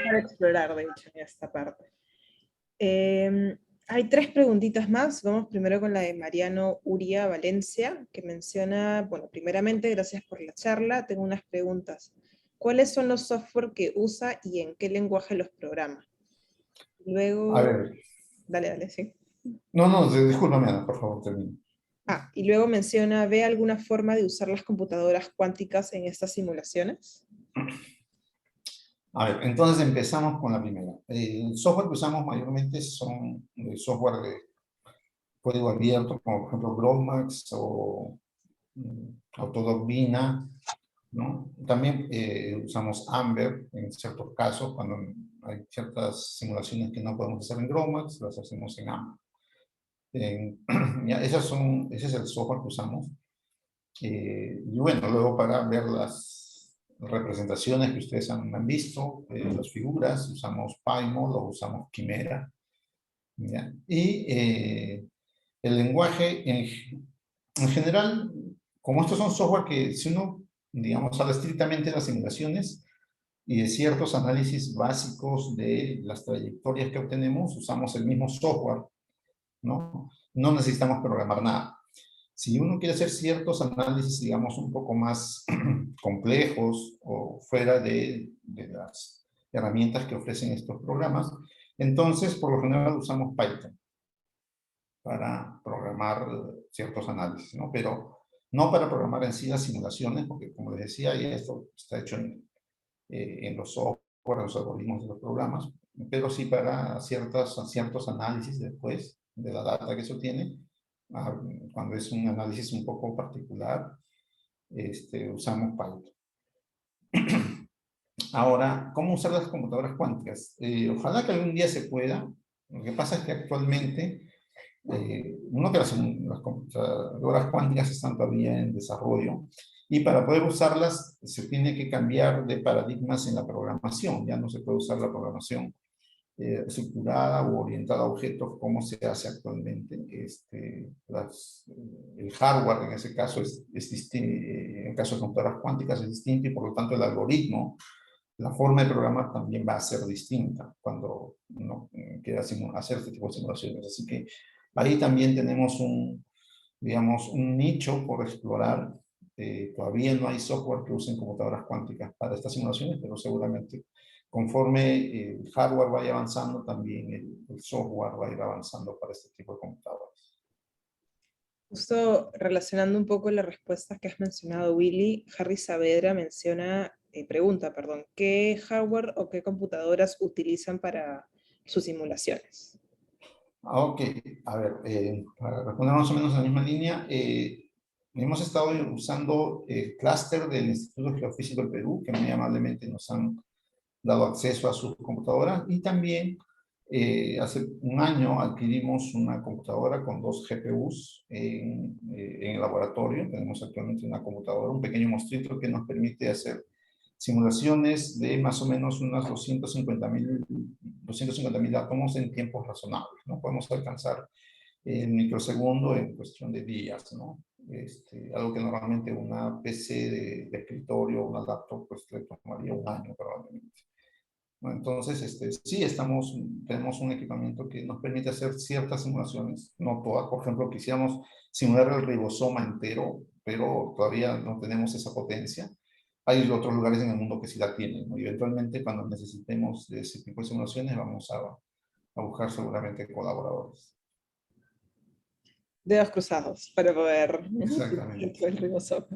para explorar, de hecho, en esta parte. Hay tres preguntitas más. Vamos primero con la de Mariano Uria Valencia, que menciona, bueno, primeramente, gracias por la charla. Tengo unas preguntas. ¿Cuáles son los software que usa y en qué lenguaje los programa? Luego... A ver. Dale, sí. No, discúlpame, Ana, por favor, termina. Y luego menciona, ¿ve alguna forma de usar las computadoras cuánticas en estas simulaciones? A ver, entonces empezamos con la primera. El software que usamos mayormente son software de código abierto, como por ejemplo GROMACS o Autodoc Vina, ¿no? También usamos Amber en ciertos casos, cuando hay ciertas simulaciones que no podemos hacer en GROMACS, las hacemos en Amber. Ya, ese es el software que usamos. Y bueno, luego para ver las representaciones que ustedes han visto, las figuras, usamos PyMod o usamos Quimera. ¿Ya? Y el lenguaje, en general, como estos son software que si uno, digamos, habla estrictamente de las simulaciones y de ciertos análisis básicos de las trayectorias que obtenemos, usamos el mismo software, ¿no? No necesitamos programar nada. Si uno quiere hacer ciertos análisis, digamos, un poco más complejos o fuera de las herramientas que ofrecen estos programas, entonces, por lo general, usamos Python para programar ciertos análisis, ¿no? Pero no para programar en sí las simulaciones, porque como les decía, ya esto está hecho en los software, en los algoritmos de los programas, pero sí para ciertos análisis después de la data que se obtiene, cuando es un análisis un poco particular, usamos Python. Ahora, ¿cómo usar las computadoras cuánticas? Ojalá que algún día se pueda. Lo que pasa es que actualmente, uno que las computadoras cuánticas están todavía en desarrollo, y para poder usarlas se tiene que cambiar de paradigmas en la programación. Ya no se puede usar la programación estructurada o orientada a objetos como se hace actualmente. El hardware en ese caso es distinto, en el caso de computadoras cuánticas es distinto y por lo tanto el algoritmo, la forma de programar también va a ser distinta cuando uno quiera hacer este tipo de simulaciones. Así que ahí también tenemos digamos, un nicho por explorar. Todavía no hay software que usen computadoras cuánticas para estas simulaciones, pero seguramente conforme el hardware vaya avanzando, también el software va a ir avanzando para este tipo de computadoras. Justo relacionando un poco las respuestas que has mencionado, Willy, Harry Saavedra pregunta, ¿qué hardware o qué computadoras utilizan para sus simulaciones? Ok, a ver, para responder más o menos en la misma línea, hemos estado usando el clúster del Instituto Geofísico del Perú, que muy amablemente nos han dado acceso a sus computadoras, y también Hace un año adquirimos una computadora con 2 GPUs en el laboratorio. Tenemos actualmente una computadora, un pequeño monstruito que nos permite hacer simulaciones de más o menos unas 250.000 átomos en tiempos razonables, ¿no? Podemos alcanzar el microsegundo en cuestión de días, ¿no? Algo que normalmente una PC de escritorio, una laptop, pues le tomaría un año probablemente. ¿No? Entonces, sí, tenemos un equipamiento que nos permite hacer ciertas simulaciones, no todas. Por ejemplo, quisiéramos simular el ribosoma entero, pero todavía no tenemos esa potencia. Hay otros lugares en el mundo que sí la tienen, ¿no? Y eventualmente, cuando necesitemos de ese tipo de simulaciones, vamos a buscar seguramente colaboradores. Dedos cruzados para poder Exactamente. el ribosoma.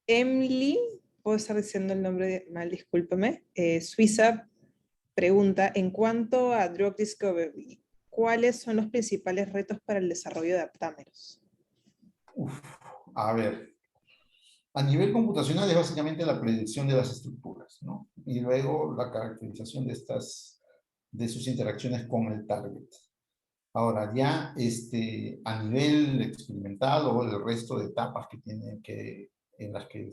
Emily, puedo estar diciendo el nombre mal, discúlpame. Suiza pregunta, en cuanto a Drug Discovery, ¿cuáles son los principales retos para el desarrollo de aptámeros? A ver, a nivel computacional es básicamente la predicción de las estructuras, ¿no? Y luego la caracterización de sus interacciones con el target. Ahora, ya a nivel experimental o el resto de etapas en las que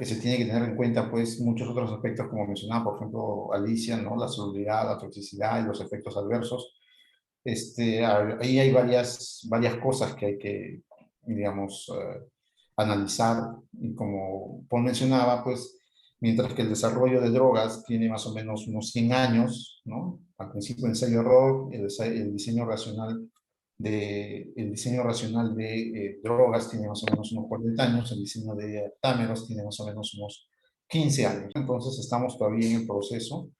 se tiene que tener en cuenta, pues, muchos otros aspectos, como mencionaba, por ejemplo, Alicia, ¿no? La solubilidad, la toxicidad y los efectos adversos. Ahí hay varias cosas que hay que, digamos, analizar. Y como Paul mencionaba, pues, mientras que el desarrollo de drogas tiene más o menos unos 100 años, ¿no? Al principio, ensayo-error, el diseño racional de drogas tiene más o menos unos 40 años, el diseño de aptámeros tiene más o menos unos 15 años. Entonces, estamos todavía en el proceso,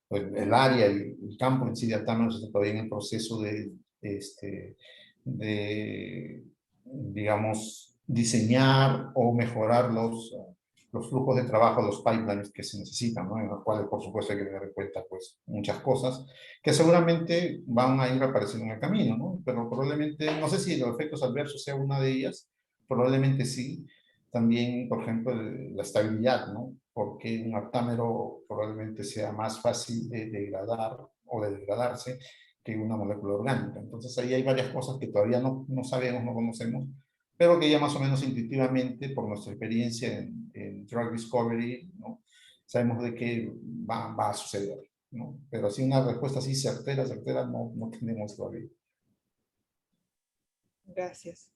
pues, el área y el campo en sí de aptámeros está todavía en el proceso de digamos, diseñar o mejorar los flujos de trabajo, los pipelines que se necesitan, ¿no? En los cuales, por supuesto, hay que tener en cuenta, pues, muchas cosas que seguramente van a ir apareciendo en el camino, ¿no? Pero probablemente, no sé si los efectos adversos sea una de ellas, probablemente sí. También, por ejemplo, la estabilidad, ¿no? Porque un aptámero probablemente sea más fácil de degradar o de degradarse que una molécula orgánica. Entonces ahí hay varias cosas que todavía no sabemos, no conocemos, pero que ya más o menos intuitivamente, por nuestra experiencia en Drug Discovery, ¿no? Sabemos de que va a suceder, ¿no? Pero así una respuesta así certera no tenemos todavía. Gracias.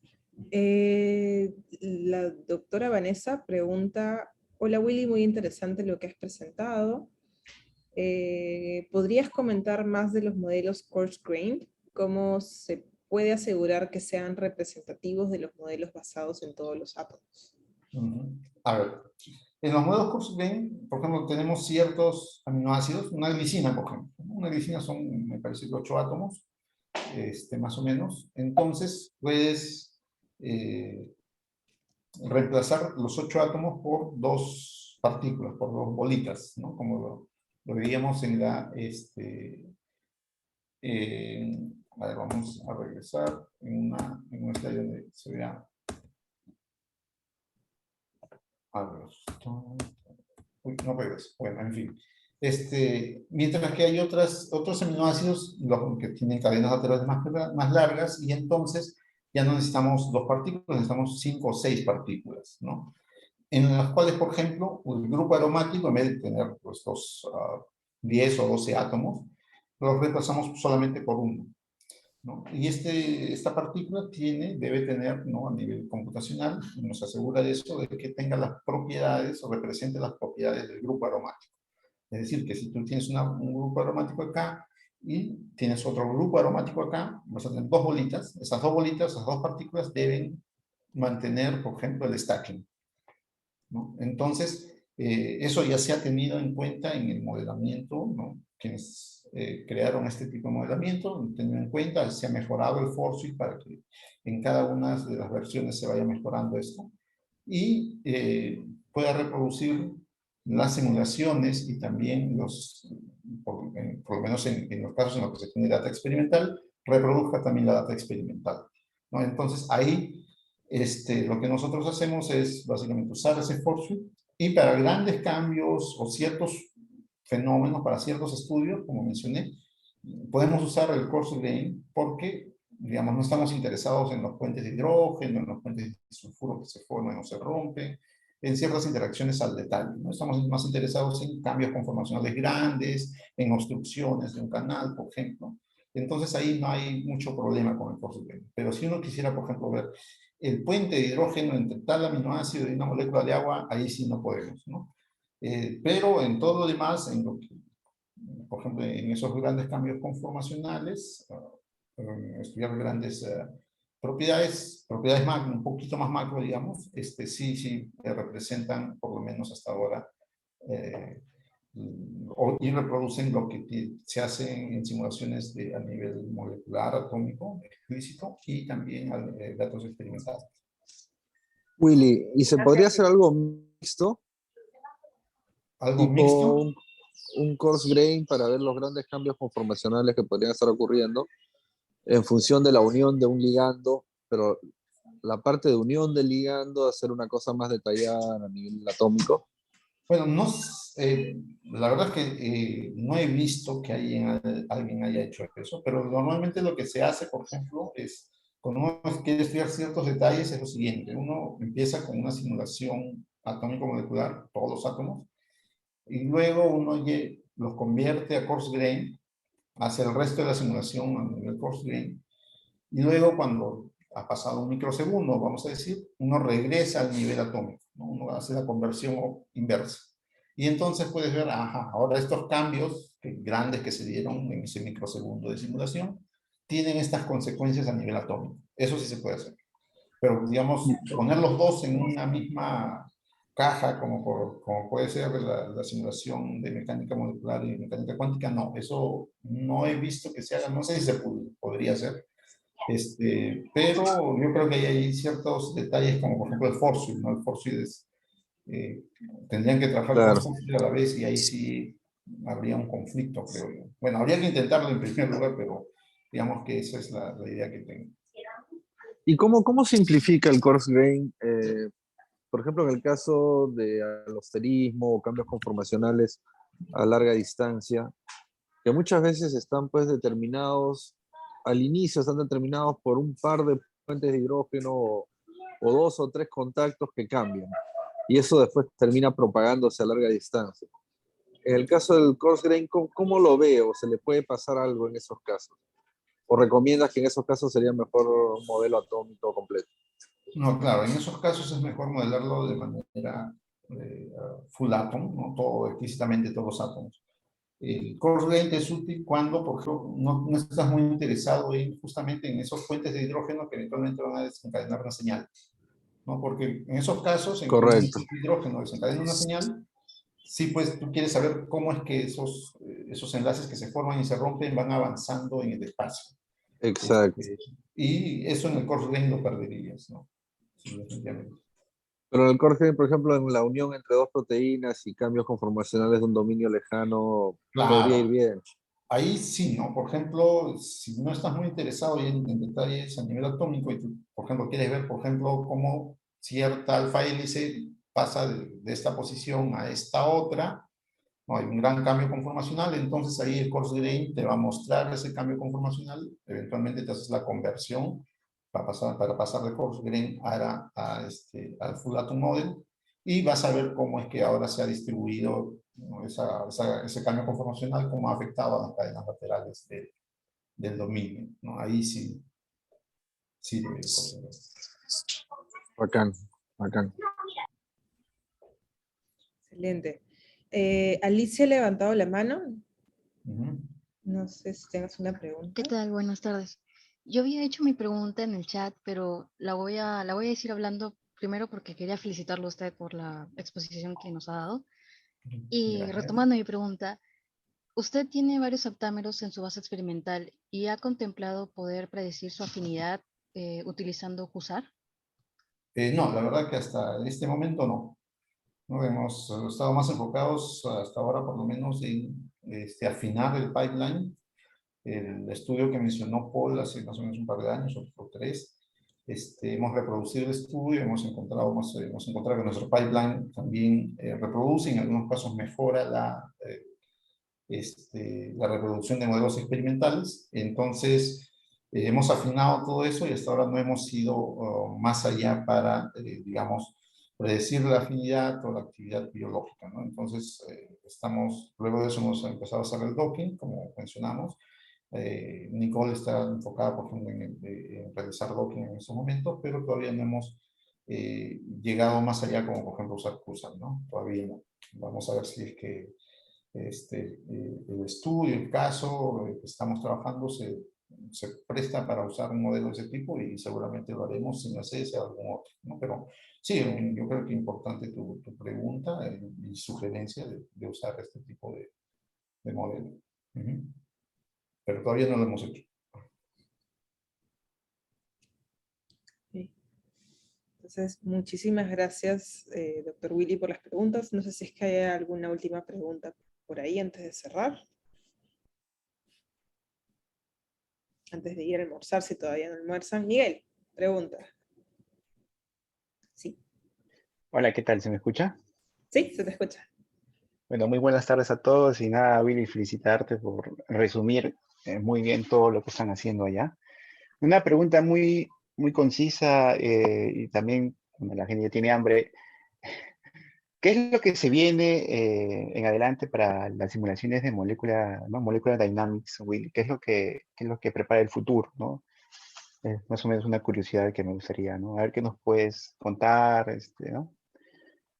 La doctora Vanessa pregunta, hola Willy, muy interesante lo que has presentado. ¿Podrías comentar más de los modelos coarse-grained? ¿Cómo se puede asegurar que sean representativos de los modelos basados en todos los átomos? A ver, en los modelos coarse-grained, por ejemplo, tenemos ciertos aminoácidos, una glicina, por ejemplo. Una glicina son, me parece, 8 átomos, más o menos. Entonces, puedes reemplazar los 8 átomos por 2 partículas, por 2 bolitas, ¿no? Como lo veíamos en la, a ver, vamos a regresar en un slide donde se vea. A ver, no regreso. Bueno, en fin. Mientras que hay otros aminoácidos que tienen cadenas laterales más largas, y entonces ya no necesitamos 2 partículas, necesitamos 5 o 6 partículas, ¿no? En las cuales, por ejemplo, el grupo aromático, en vez de tener pues, 10 o 12 átomos, los reemplazamos solamente por uno, ¿no? Y esta partícula debe tener, ¿no? A nivel computacional, nos asegura de eso, de que tenga las propiedades o represente las propiedades del grupo aromático. Es decir, que si tú tienes un grupo aromático acá y tienes otro grupo aromático acá, vas a tener 2 bolitas. Esas 2 bolitas, esas 2 partículas deben mantener, por ejemplo, el stacking, ¿no? Entonces, eso ya se ha tenido en cuenta en el modelamiento, ¿no? Quienes crearon este tipo de modelamiento, teniendo en cuenta, se ha mejorado el force para que en cada una de las versiones se vaya mejorando esto y pueda reproducir las simulaciones y también por lo menos en los casos en los que se tiene data experimental, reproduzca también la data experimental, ¿no? Entonces ahí lo que nosotros hacemos es básicamente usar ese force Y para grandes cambios o ciertos fenómenos, para ciertos estudios, como mencioné, podemos usar el coarse grain porque, digamos, no estamos interesados en los puentes de hidrógeno, en los puentes de sulfuro que se forman o se rompen, en ciertas interacciones al detalle, ¿no? Estamos más interesados en cambios conformacionales grandes, en obstrucciones de un canal, por ejemplo. Entonces ahí no hay mucho problema con el coarse grain. Pero si uno quisiera, por ejemplo, ver el puente de hidrógeno entre tal aminoácido y una molécula de agua, ahí sí no podemos, ¿no? Pero en todo lo demás, en lo que, por ejemplo, en esos grandes cambios conformacionales, estudiar grandes propiedades macro, un poquito más macro, digamos, sí representan, por lo menos hasta ahora, eh, y reproducen lo que se hace en simulaciones a nivel molecular, atómico, explícito, y también datos experimentales. Willy, ¿y se podría hacer algo mixto? ¿Algo mixto? Tipo un coarse grain para ver los grandes cambios conformacionales que podrían estar ocurriendo en función de la unión de un ligando, pero la parte de unión del ligando hacer una cosa más detallada a nivel atómico. Bueno, no, la verdad es que no he visto que alguien haya hecho eso, pero normalmente lo que se hace, por ejemplo, es, cuando uno quiere estudiar ciertos detalles, es lo siguiente. Uno empieza con una simulación atómico-molecular, todos los átomos, y luego uno los convierte a coarse grain, hace el resto de la simulación a nivel coarse grain, y luego cuando ha pasado un microsegundo, vamos a decir, uno regresa al nivel atómico, ¿no? Uno hace la conversión inversa. Y entonces puedes ver, ajá, ahora estos cambios grandes que se dieron en ese microsegundo de simulación tienen estas consecuencias a nivel atómico. Eso sí se puede hacer. Pero, digamos, poner los dos en una misma caja, como puede ser la simulación de mecánica molecular y mecánica cuántica, no. Eso no he visto que se haga, no sé si se podría hacer. Pero yo creo que hay ciertos detalles, como por ejemplo el force, ¿no? El force eh, tendrían que trabajar con Claro. force a la vez y ahí sí habría un conflicto, creo yo. Bueno, habría que intentarlo en primer lugar, pero digamos que esa es la idea que tengo. ¿Y cómo simplifica el coarse grain? Por ejemplo, en el caso de alosterismo o cambios conformacionales a larga distancia, que muchas veces están pues determinados, al inicio están determinados por un par de puentes de hidrógeno o dos o tres contactos que cambian. Y eso después termina propagándose a larga distancia. En el caso del coarse grain, ¿cómo lo veo? ¿Se le puede pasar algo en esos casos? ¿O recomiendas que en esos casos sería mejor un modelo atómico completo? No, claro, en esos casos es mejor modelarlo de manera full atom, ¿no? Todo, explícitamente todos los átomos. El coarse grain es útil cuando, por ejemplo, no estás muy interesado justamente en esos puentes de hidrógeno que eventualmente van a desencadenar una señal, ¿no? Porque en esos casos, en que un Correcto, puente de hidrógeno desencadena una señal, sí, pues tú quieres saber cómo es que esos enlaces que se forman y se rompen van avanzando en el espacio. exacto. Este, y eso en el coarse grain lo perderías, ¿no? Sí, definitivamente. Pero en el coarse grain, por ejemplo, en la unión entre dos proteínas y cambios conformacionales de un dominio lejano, podría ir Claro, bien. ahí sí, ¿no? Por ejemplo, si no estás muy interesado en detalles a nivel atómico y tú, por ejemplo, quieres ver, por ejemplo, cómo cierta alfa hélice pasa de esta posición a esta otra, ¿no? Hay un gran cambio conformacional, entonces ahí el coarse grain te va a mostrar ese cambio conformacional, eventualmente te haces la conversión para pasar de coarse grain al full atom model, y vas a ver cómo es que ahora se ha distribuido, ¿no? Ese cambio conformacional, cómo ha afectado a las cadenas laterales del dominio, ¿no? Ahí sí, sirve el coarse grain. Bacán, bacán. Excelente. Alicia ha levantado la mano. Ujú. No sé si tengas una ¿Qué pregunta. tal? Buenas tardes. Yo había hecho mi pregunta en el chat, pero la voy a decir hablando primero porque quería felicitarlo a usted por la exposición que nos ha dado. Y Gracias. retomando mi pregunta, usted tiene varios aptámeros en su base experimental y ha contemplado poder predecir su afinidad utilizando QSAR. No, la verdad que hasta este momento no. No hemos estado más enfocados hasta ahora, por lo menos, en afinar el pipeline. El estudio que mencionó Paul hace más o menos un par de años, o tres, hemos reproducido el estudio, hemos encontrado que nuestro pipeline también reproduce, en algunos casos mejora la reproducción de modelos experimentales. Entonces, hemos afinado todo eso y hasta ahora no hemos ido más allá para, digamos, predecir la afinidad o la actividad biológica, ¿no? Entonces, luego de eso hemos empezado a hacer el docking, como mencionamos. Nicole está enfocada, por ejemplo, en realizar docking en estos momentos, pero todavía no hemos llegado más allá, como por ejemplo usar CUSAR, ¿no? Todavía no. Vamos a ver si es que el estudio, el caso que estamos trabajando se presta para usar un modelo de ese tipo y seguramente lo haremos sin hacerse algún otro, ¿no? Pero sí, yo creo que es importante tu pregunta y sugerencia de usar este tipo de modelo. Pero todavía no lo hemos hecho. Sí. Entonces, muchísimas gracias, doctor Willy, por las preguntas. No sé si es que hay alguna última pregunta por ahí antes de cerrar. Antes de ir a almorzar, si todavía no almuerzan. Miguel, pregunta. Sí. Hola, ¿qué tal? ¿Se me escucha? Sí, se te escucha. Bueno, muy buenas tardes a todos y nada, Willy, felicitarte por resumir muy bien todo lo que están haciendo allá. Una pregunta muy, muy concisa y también, cuando la gente ya tiene hambre, ¿qué es lo que se viene en adelante para las simulaciones de molécula, ¿no? Molecular Dynamics, Willy? ¿Qué es lo que prepara el futuro, ¿no? Es más o menos una curiosidad que me gustaría, ¿no? A ver qué nos puedes contar, ¿no?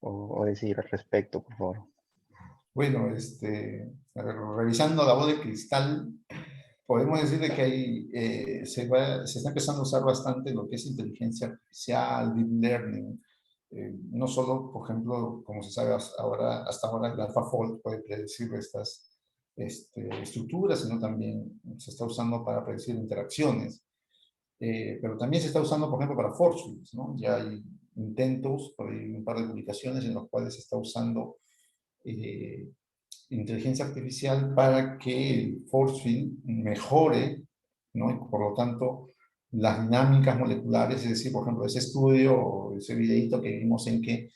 O decir al respecto, por favor. Bueno, revisando la bola de cristal, podemos decir de que se está empezando a usar bastante lo que es inteligencia artificial, deep learning. No solo, por ejemplo, como se sabe hasta ahora el AlphaFold puede predecir estas estructuras, sino también se está usando para predecir interacciones. Pero también se está usando, por ejemplo, para force fields, ¿no? Ya hay intentos, por ahí un par de publicaciones en los cuales se está usando inteligencia artificial para que el force field mejore, ¿no? Y por lo tanto, las dinámicas moleculares, es decir, por ejemplo, ese estudio o ese videito que vimos en que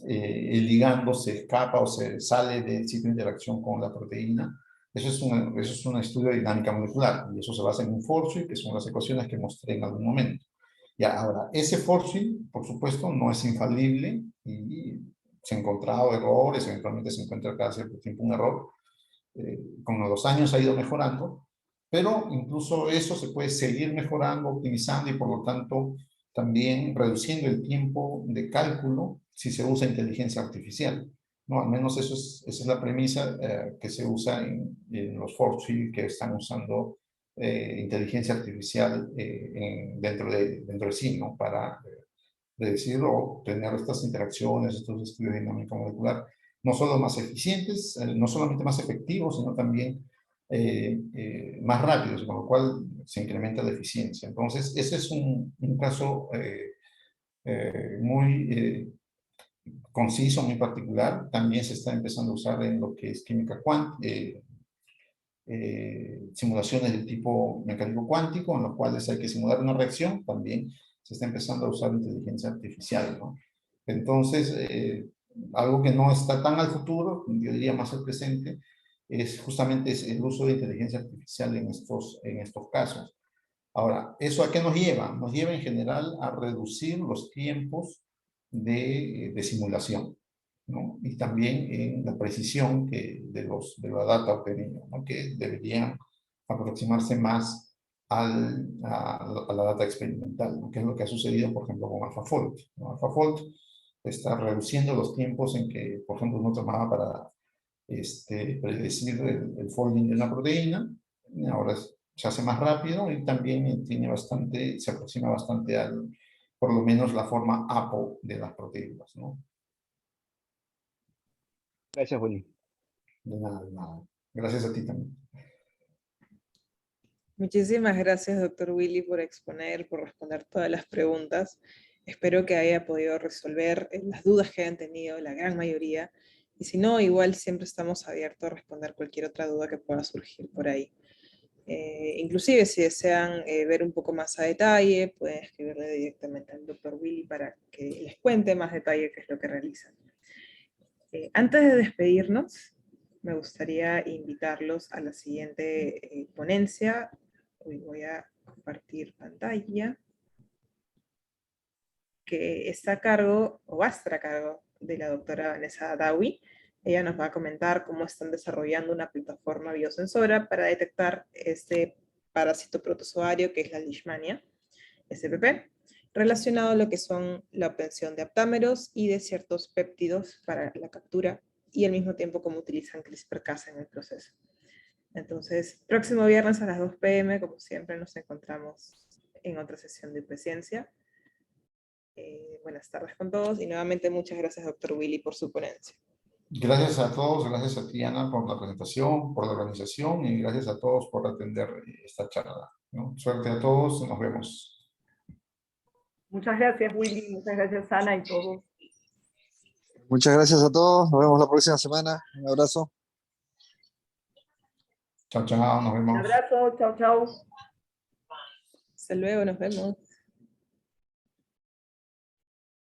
el ligando se escapa o se sale del sitio de interacción con la proteína. Eso es un estudio de dinámica molecular y eso se basa en un force field, que son las ecuaciones que mostré en algún momento. Ya, ahora, ese force field, por supuesto, no es infalible y se han encontrado errores, eventualmente se encuentra cada cierto tiempo un error. Con los años ha ido mejorando, pero incluso eso se puede seguir mejorando, optimizando y por lo tanto también reduciendo el tiempo de cálculo si se usa inteligencia artificial, ¿no? Al menos esa es la premisa que se usa en los force field que están usando inteligencia artificial dentro de sí, ¿no? Para predecir o tener estas interacciones, estos estudios de dinámica molecular, no solo más eficientes, no solamente más efectivos, sino también más rápidos, con lo cual se incrementa la eficiencia. Entonces, ese es un caso muy conciso, muy particular. También se está empezando a usar en lo que es química cuántica, simulaciones de tipo mecánico cuántico, en los cuales hay que simular una reacción, también se está empezando a usar inteligencia artificial, ¿no? Entonces, algo que no está tan al futuro, yo diría más al presente, es justamente el uso de inteligencia artificial en estos casos. Ahora, ¿eso a qué nos lleva? Nos lleva en general a reducir los tiempos de simulación, ¿no? Y también en la precisión de la data obtenida, ¿no? Que deberían aproximarse más a la data experimental, ¿no? Que es lo que ha sucedido, por ejemplo, con AlphaFold, ¿no? AlphaFold está reduciendo los tiempos en que, por ejemplo, uno tomaba para predecir el folding de una proteína, y ahora se hace más rápido y también se aproxima bastante por lo menos la forma APO de las proteínas, ¿no? Gracias, Willy. De nada, de nada. Gracias a ti también. Muchísimas gracias, doctor Willy, por exponer, por responder todas las preguntas. Espero que haya podido resolver las dudas que hayan tenido, la gran mayoría. Y si no, igual siempre estamos abiertos a responder cualquier otra duda que pueda surgir por ahí. Inclusive si desean ver un poco más a detalle, pueden escribirle directamente al Dr. Willy para que les cuente más detalle qué es lo que realizan. Antes de despedirnos, me gustaría invitarlos a la siguiente ponencia. Hoy voy a compartir pantalla, que está a cargo, o va a estar a cargo, de la doctora Vanessa Dawi. Ella nos va a comentar cómo están desarrollando una plataforma biosensora para detectar este parásito protozoario que es la Leishmania, SPP, relacionado a lo que son la obtención de aptámeros y de ciertos péptidos para la captura, y al mismo tiempo cómo utilizan CRISPR-Cas en el proceso. Entonces, próximo viernes a las 2 p.m., como siempre, nos encontramos en otra sesión de Upciencia. Buenas tardes con todos, y nuevamente muchas gracias, Dr. Willy, por su ponencia. Gracias a todos, gracias a ti, Ana, por la presentación, por la organización, y gracias a todos por atender esta charla, ¿no? Suerte a todos, nos vemos. Muchas gracias, Willy. Muchas gracias, Ana, y todos. Muchas gracias a todos. Nos vemos la próxima semana. Un abrazo. Chao, chao, nos Un vemos. abrazo. Chao, chao. Hasta luego, nos vemos.